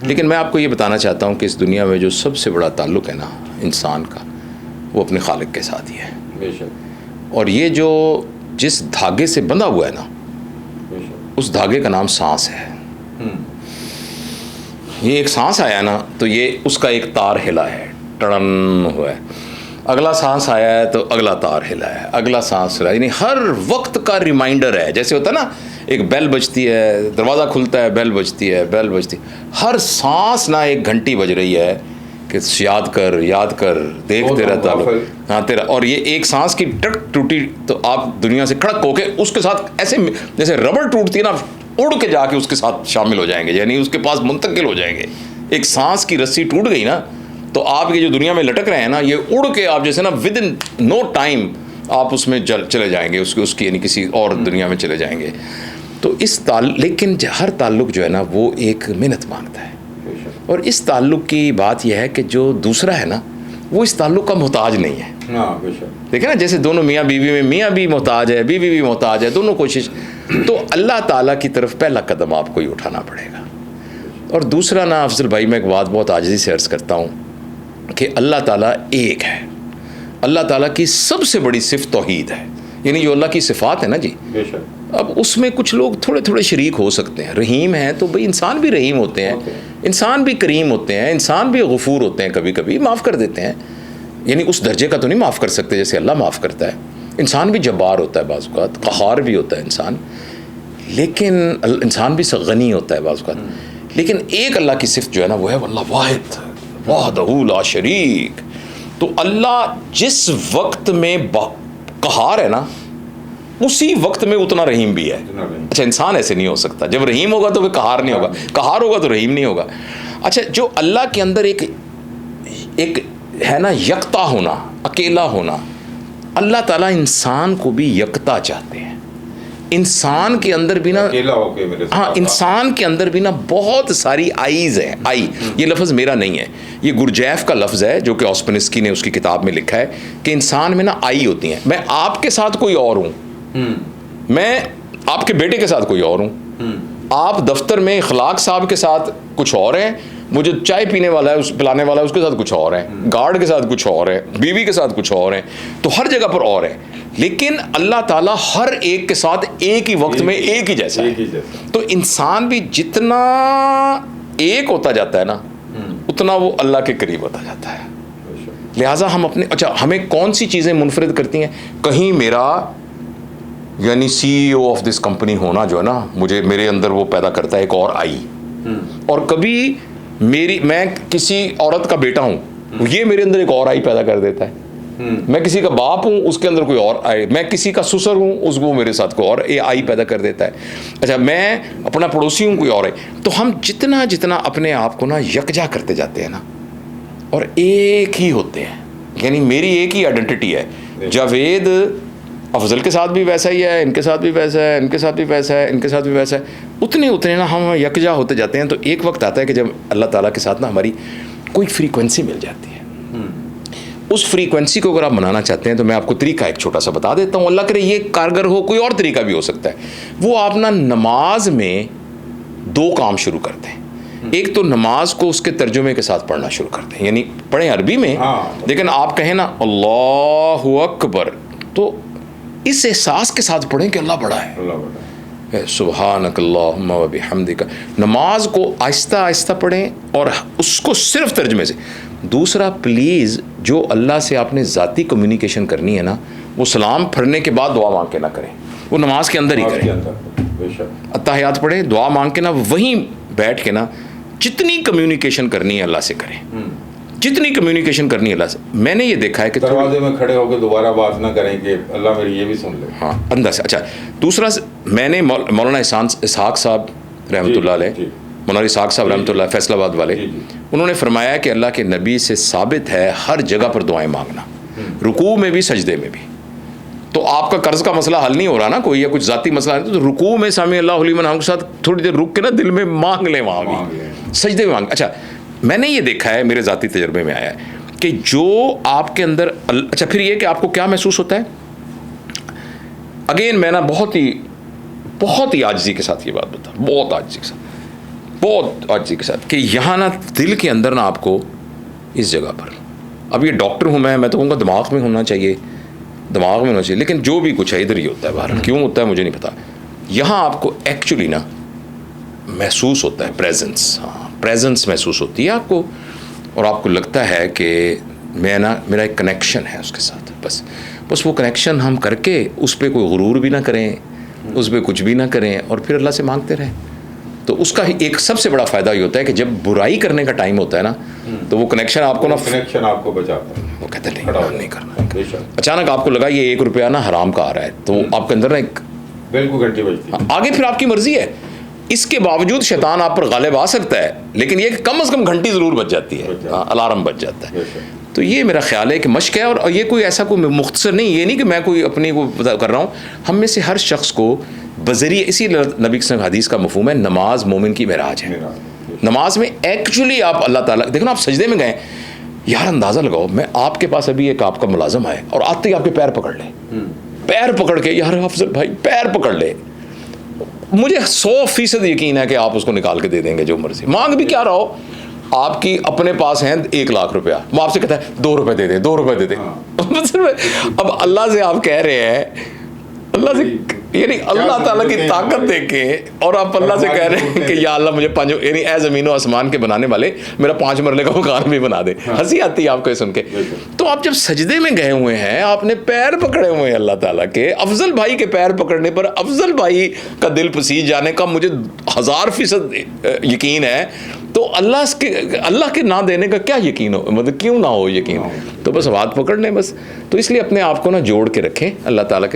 لیکن میں آپ کو یہ بتانا چاہتا ہوں کہ اس دنیا میں جو سب سے بڑا تعلق ہے نا انسان کا، وہ اپنے خالق کے ساتھ ہی ہے. بے شک. اور یہ جو جس دھاگے سے بندھا ہوا ہے نا، بے شک. اس دھاگے کا نام سانس ہے. یہ ایک سانس آیا نا تو یہ اس کا ایک تار ہلا ہے، ٹڑن ہوا ہے. اگلا سانس آیا ہے تو اگلا تار ہلا ہے، اگلا سانس ہلا ہے. یعنی ہر وقت کا ریمائنڈر ہے. جیسے ہوتا ہے نا ایک بیل بجتی ہے، دروازہ کھلتا ہے، بیل بجتی ہے، بیل بجتی ہے. ہر سانس نہ ایک گھنٹی بج رہی ہے کہ یاد کر، یاد کر، دیکھ تیرا تعلق. ہاں تیرا. اور یہ ایک سانس کی ٹک ٹوٹی تو آپ دنیا سے کھڑک ہو کے اس کے ساتھ ایسے جیسے ربڑ ٹوٹتی ہے نا، اڑ کے جا کے اس کے ساتھ شامل ہو جائیں گے، یعنی اس کے پاس منتقل ہو جائیں گے. ایک سانس کی رسی ٹوٹ گئی نا تو آپ یہ جو دنیا میں لٹک رہے ہیں نا، یہ اڑ کے آپ جیسے نا ود ان نو ٹائم آپ اس میں چلے جائیں گے، اس کی یعنی کسی اور دنیا میں چلے جائیں گے. تو اس لیکن ہر تعلق جو ہے نا وہ ایک محنت مانگتا ہے. اور اس تعلق کی بات یہ ہے کہ جو دوسرا ہے نا وہ اس تعلق کا محتاج نہیں ہے. دیکھیں نا جیسے دونوں میاں بیوی میں میاں بھی محتاج ہے، بیوی بھی محتاج ہے، دونوں کوشش. تو اللہ تعالیٰ کی طرف پہلا قدم آپ کو ہی اٹھانا پڑے گا. اور دوسرا نا افضل بھائی، میں ایک بات بہت عاجزی سے عرض کرتا ہوں کہ اللہ تعالیٰ ایک ہے. اللہ تعالیٰ کی سب سے بڑی صفت توحید ہے، یعنی جو اللہ کی صفات ہے نا جی. اب اس میں کچھ لوگ تھوڑے تھوڑے شریک ہو سکتے ہیں. رحیم ہیں تو بھائی انسان بھی رحیم ہوتے ہیں، انسان بھی کریم ہوتے ہیں، انسان بھی غفور ہوتے ہیں، کبھی کبھی معاف کر دیتے ہیں. یعنی اس درجے کا تو نہیں معاف کر سکتے جیسے اللہ معاف کرتا ہے. انسان بھی جبار ہوتا ہے بعض اوقات، قہار بھی ہوتا ہے انسان، لیکن انسان بھی غنی ہوتا ہے بعض اوقات. لیکن ایک اللہ کی صفت جو ہے نا وہ ہے اللہ واحد وحدہ لا شریک. تو اللہ جس وقت میں قہار ہے نا اسی وقت میں اتنا رحیم بھی ہے. اچھا انسان ایسے نہیں ہو سکتا، جب رحیم ہوگا تو وہ قہار نہیں ہوگا، قہار ہوگا تو رحیم نہیں ہوگا. اچھا جو اللہ کے اندر ایک ہے نا یکتا ہونا، اکیلا ہونا، اللہ تعالیٰ انسان کو بھی یکتا چاہتے ہیں. انسان کے اندر بھی نا ہاں انسان کے اندر بھی نا بہت ساری آئیز ہیں. آئی یہ لفظ میرا نہیں ہے، یہ گرجیف کا لفظ ہے جو کہ آسپنسکی نے اس کی کتاب میں لکھا ہے کہ انسان میں نا آئی ہوتی ہیں. میں آپ کے ساتھ کوئی اور ہوں، میں آپ کے بیٹے کے ساتھ کوئی اور ہوں، آپ دفتر میں اخلاق صاحب کے ساتھ کچھ اور ہیں، مجھے چائے پینے والا ہے، پلانے والا ہے اس کے ساتھ کچھ اور ہے، گارڈ کے ساتھ کچھ اور ہے، بیوی کے ساتھ کچھ اور ہے. تو ہر جگہ پر اور ہے. لیکن اللہ تعالیٰ ہر ایک کے ساتھ ایک ہی وقت میں ایک ہی جیسا ہے. تو انسان بھی جتنا ایک ہوتا جاتا ہے نا اتنا وہ اللہ کے قریب ہوتا جاتا ہے. لہٰذا ہم اپنے ہمیں کون سی چیزیں منفرد کرتی ہیں؟ کہیں میرا یعنی سی ای او آف دس کمپنی ہونا جو ہے نا میرے اندر وہ پیدا کرتا ہے ایک اور آئی. اور کبھی میں کسی عورت کا بیٹا ہوں، یہ میرے اندر ایک اور آئی پیدا کر دیتا ہے. میں کسی کا باپ ہوں، اس کے اندر کوئی اور آئے. میں کسی کا سسر ہوں، اس کو میرے ساتھ کوئی اور آئی پیدا کر دیتا ہے. اچھا میں اپنا پڑوسی ہوں، کوئی اور ہے. تو ہم جتنا اپنے آپ کو نا یکجا کرتے جاتے ہیں نا اور ایک ہی ہوتے ہیں، یعنی میری ایک ہی آئیڈینٹی ہے. جاوید افضل کے ساتھ بھی ویسا ہی ہے، ان کے ساتھ بھی ویسا ہے، ان کے ساتھ بھی ویسا ہے، ان کے ساتھ بھی ویسا ہے. اتنے نا ہم یکجا ہوتے جاتے ہیں. تو ایک وقت آتا ہے کہ جب اللہ تعالیٰ کے ساتھ نا ہماری کوئی فریکوینسی مل جاتی ہے. اس فریکوینسی کو اگر آپ منانا چاہتے ہیں تو میں آپ کو طریقہ ایک چھوٹا سا بتا دیتا ہوں. اللہ کرے یہ کارگر ہو، کوئی اور طریقہ بھی ہو سکتا ہے. وہ آپ نا نماز میں 2 کام شروع کرتے ہیں. ایک تو نماز کو اس کے ترجمے کے ساتھ پڑھنا شروع کرتے ہیں، یعنی پڑھیں عربی میں لیکن آپ کہیں نا اللہ اکبر تو اس احساس کے ساتھ پڑھیں کہ اللہ بڑا ہے. سبحانک اللہم و بحمدک. نماز کو آہستہ آہستہ پڑھیں اور اس کو صرف ترجمے سے. دوسرا پلیز جو اللہ سے آپ نے ذاتی کمیونیکیشن کرنی ہے نا وہ سلام پھرنے کے بعد دعا مانگ کے نہ کریں، وہ نماز کے اندر ہی کریں. اتحیات پڑھیں، دعا مانگ کے نا وہیں بیٹھ کے نا جتنی کمیونیکیشن کرنی ہے اللہ سے کریں، جتنی کمیونیکیشن کرنی ہے اللہ سے. میں نے یہ دیکھا ہے کہ دروازے میں کھڑے ہو کے دوبارہ بات نہ کریں کہ اللہ میری یہ بھی سن لے. ہاں اندر سے. اچھا دوسرا میں نے مولانا اسحاق صاحب رحمۃ اللہ علیہ، مولانا اسحاق صاحب رحمۃ اللہ فیصل آباد والے، انہوں نے فرمایا کہ اللہ کے نبی سے ثابت ہے ہر جگہ پر دعائیں مانگنا، رکوع میں بھی سجدے میں بھی. تو آپ کا قرض کا مسئلہ حل نہیں ہو رہا نا کوئی یا کچھ ذاتی مسئلہ ہے تو رکوع میں سامع اللہ لمن حمدہ کے ساتھ تھوڑی دیر رک کے نا دل میں مانگ لیں، وہاں بھی سجدے میں مانگ. اچھا میں نے یہ دیکھا ہے، میرے ذاتی تجربے میں آیا ہے کہ جو آپ کے اندر اچھا پھر یہ کہ آپ کو کیا محسوس ہوتا ہے. اگین میں نا بہت ہی عاجزی کے ساتھ یہ بات بتا، بہت عاجزی کے ساتھ، بہت آجزی کے ساتھ کہ یہاں نا دل کے اندر نا آپ کو اس جگہ پر، اب یہ ڈاکٹر ہوں میں تو کہوں گا دماغ میں ہونا چاہیے، دماغ میں ہونا چاہیے، لیکن جو بھی کچھ ہے ادھر ہی ہوتا ہے، باہر کیوں ہوتا ہے مجھے نہیں پتا. یہاں آپ کو ایکچولی نا محسوس ہوتا ہے پریزنس، ہاں پریزنس محسوس ہوتی ہے آپ کو، اور آپ کو لگتا ہے کہ میں نا میرا ایک کنیکشن ہے اس کے ساتھ. بس وہ کنیکشن ہم کر کے اس پہ کوئی غرور بھی نہ کریں، اس پہ کچھ بھی نہ کریں، اور پھر اللہ سے مانگتے رہیں. تو اس کا ایک سب سے بڑا فائدہ یہ ہوتا ہے کہ جب برائی کرنے کا ٹائم ہوتا ہے نا تو وہ کنیکشن آپ کو نا، کنیکشن آپ کو بچاتا ہے. وہ کہتے ہیں نہیں کرنا. اچانک آپ کو لگا یہ 1 روپیہ نا حرام کا آ رہا ہے تو آپ کے اندر نا ایک بالکل گھنٹی بجتی ہے. آگے پھر آپ کی مرضی ہے، اس کے باوجود شیطان آپ پر غالب آ سکتا ہے، لیکن یہ کہ کم از کم گھنٹی ضرور بج جاتی ہے، الارم بج جاتا ہے. تو یہ میرا خیال ہے کہ مشق ہے، اور یہ کوئی ایسا کوئی مختصر نہیں، یہ نہیں کہ میں کوئی اپنی کو کر رہا ہوں. ہم میں سے ہر شخص کو بذریعہ، اسی نبی صلی اللہ علیہ وسلم حدیث کا مفہوم ہے نماز مومن کی معراج ہے. نماز میں ایکچولی آپ اللہ تعالیٰ دیکھو نا، آپ سجدے میں گئے یار، اندازہ لگاؤ میں آپ کے پاس ابھی ایک آپ کا ملازم آئے اور آتے ہی آپ کے پیر پکڑ لے، پیر پکڑ کے یار افضل بھائی پیر پکڑ لے، مجھے 100% یقین ہے کہ آپ اس کو نکال کے دے دیں گے جو مرضی، مانگ بھی کیا رہا ہو. آپ کی اپنے پاس ہیں 1 لاکھ روپیہ، وہ آپ سے کہتا ہے 2 روپے دے دیں، 2 روپے دے دیں. اب اللہ سے آپ کہہ رہے ہیں، اللہ سے یعنی اللہ تعالیٰ کی طاقت دیکھ کے، اور آپ اللہ سے کہہ رہے ہیں کہ یا اللہ مجھے 5 یعنی اے زمین و آسمان کے بنانے والے میرا 5 مرلے کا مکان بھی بنا دے. ہنسی آتی ہے آپ کو سن کے. تو آپ جب سجدے میں گئے ہوئے ہیں، آپ نے پیر پکڑے ہوئے ہیں اللہ تعالیٰ کے، افضل بھائی کے پیر پکڑنے پر افضل بھائی کا دل پسیج جانے کا مجھے 1000% یقین ہے. تو اللہ کے نہ دینے کا کیا یقین ہو، مطلب کیوں نہ ہو یقین. تو بس ہاتھ پکڑ لیں بس. تو اس لیے اپنے آپ کو نا جوڑ کے رکھیں اللہ تعالیٰ کے